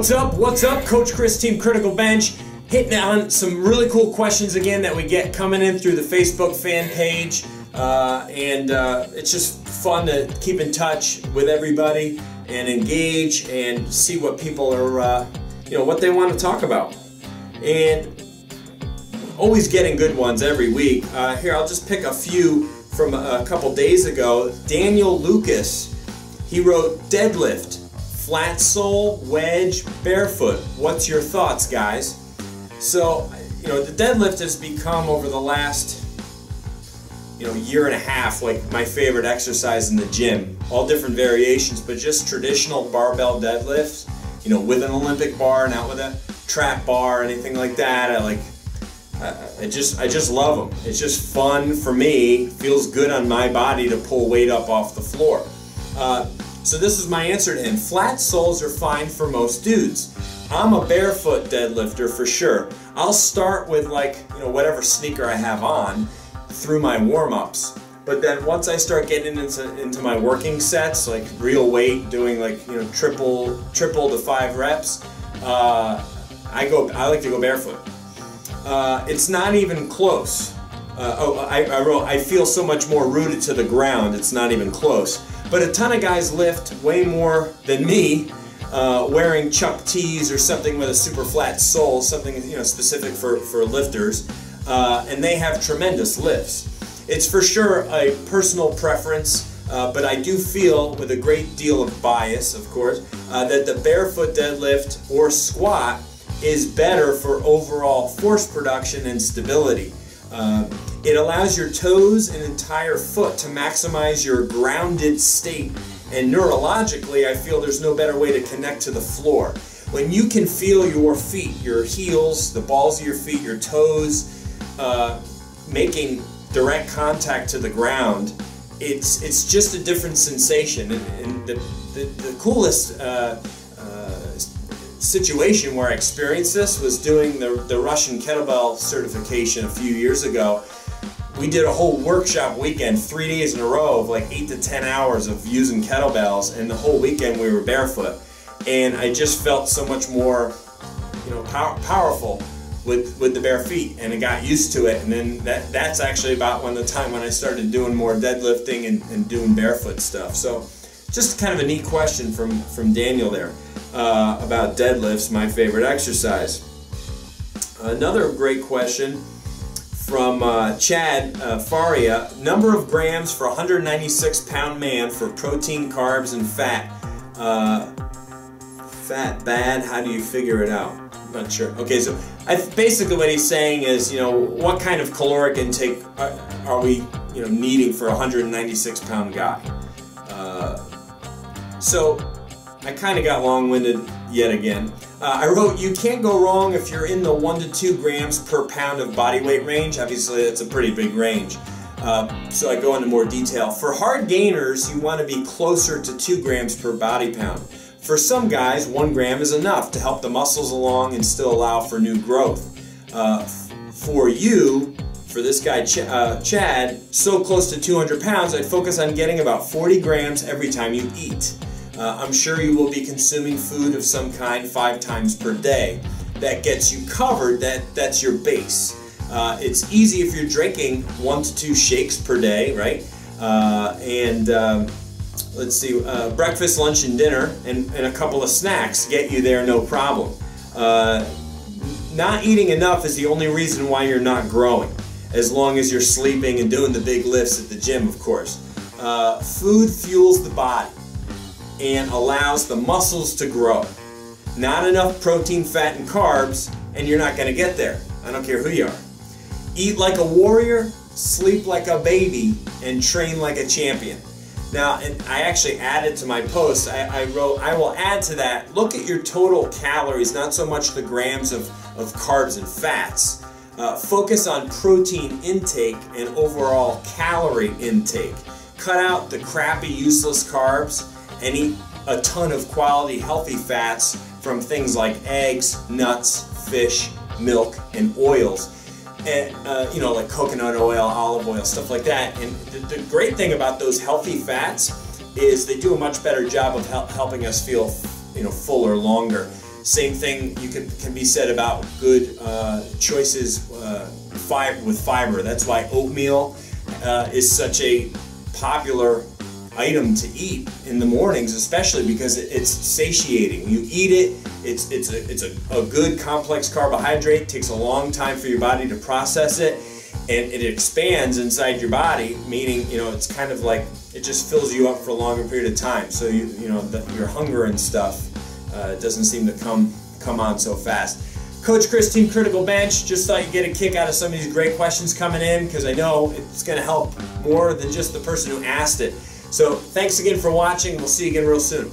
What's up? What's up? Coach Chris, Team Critical Bench, hitting on some really cool questions again that we get coming in through the Facebook fan page. It's just fun to keep in touch with everybody and engage and see what people are, what they want to talk about. And always getting good ones every week. Here, I'll just pick a few from a couple days ago. Daniel Lucas, he wrote, deadlift, flat sole, wedge, barefoot. What's your thoughts, guys? So, the deadlift has become over the last, year and a half, like my favorite exercise in the gym. All different variations, but just traditional barbell deadlifts, with an Olympic bar, not with a trap bar or anything like that. I just love them. It's just fun for me. Feels good on my body to pull weight up off the floor. So this is my answer to him. Flat soles are fine for most dudes. I'm a barefoot deadlifter for sure. I'll start with whatever sneaker I have on through my warm-ups. But then once I start getting into my working sets, like real weight, doing triple to 5 reps, I like to go barefoot. It's not even close. I wrote, I feel so much more rooted to the ground, it's not even close. But a ton of guys lift way more than me, wearing Chuck tees or something with a super flat sole, something specific for lifters, and they have tremendous lifts. It's for sure a personal preference, but I do feel, with a great deal of bias, of course, that the barefoot deadlift or squat is better for overall force production and stability. It allows your toes and entire foot to maximize your grounded state, and neurologically I feel there's no better way to connect to the floor. When you can feel your feet, your heels, the balls of your feet, your toes making direct contact to the ground, it's just a different sensation. And the coolest situation where I experienced this was doing the Russian kettlebell certification a few years ago. We did a whole workshop weekend, 3 days in a row of like 8 to 10 hours of using kettlebells, and the whole weekend we were barefoot. And I just felt so much more, powerful with the bare feet, and I got used to it. And then that's actually about the time when I started doing more deadlifting and doing barefoot stuff. So just kind of a neat question from Daniel there about deadlifts, my favorite exercise. Another great question from Chad Faria. Number of grams for a 196-pound man for protein, carbs, and fat. Fat bad? How do you figure it out? I'm not sure. Okay, so basically what he's saying is, what kind of caloric intake are we, needing for a 196-pound guy? So I kind of got long-winded yet again. I wrote, you can't go wrong if you're in the 1 to 2 grams per pound of body weight range. Obviously, that's a pretty big range. So I go into more detail. For hard gainers, you want to be closer to 2 grams per body pound. For some guys, 1 gram is enough to help the muscles along and still allow for new growth. For this guy, Chad, so close to 200 pounds, I'd focus on getting about 40 grams every time you eat. I'm sure you will be consuming food of some kind 5 times per day. That gets you covered, that's your base. It's easy if you're drinking 1 to 2 shakes per day, right? Let's see, breakfast, lunch, and dinner, and a couple of snacks get you there no problem. Not eating enough is the only reason why you're not growing, as long as you're sleeping and doing the big lifts at the gym, of course. Food fuels the body and allows the muscles to grow. Not enough protein, fat, and carbs, and you're not going to get there. I don't care who you are. Eat like a warrior, sleep like a baby, and train like a champion. Now, and I actually added to my post, I wrote, I will add to that, look at your total calories, not so much the grams of carbs and fats. Focus on protein intake and overall calorie intake. Cut out the crappy, useless carbs and eat a ton of quality, healthy fats from things like eggs, nuts, fish, milk, and oils. And, like coconut oil, olive oil, stuff like that. And the great thing about those healthy fats is they do a much better job of helping us feel, fuller longer. Same thing can be said about good choices with fiber. That's why oatmeal is such a popular item to eat in the mornings, especially because it's satiating. You eat it, it's a good complex carbohydrate. It takes a long time for your body to process it, and it expands inside your body, meaning, you know, it's kind of like it just fills you up for a longer period of time. So your hunger and stuff doesn't seem to come on so fast. Coach Chris, Team Critical Bench, just thought you'd get a kick out of some of these great questions coming in, because I know it's going to help more than just the person who asked it. So thanks again for watching. We'll see you again real soon.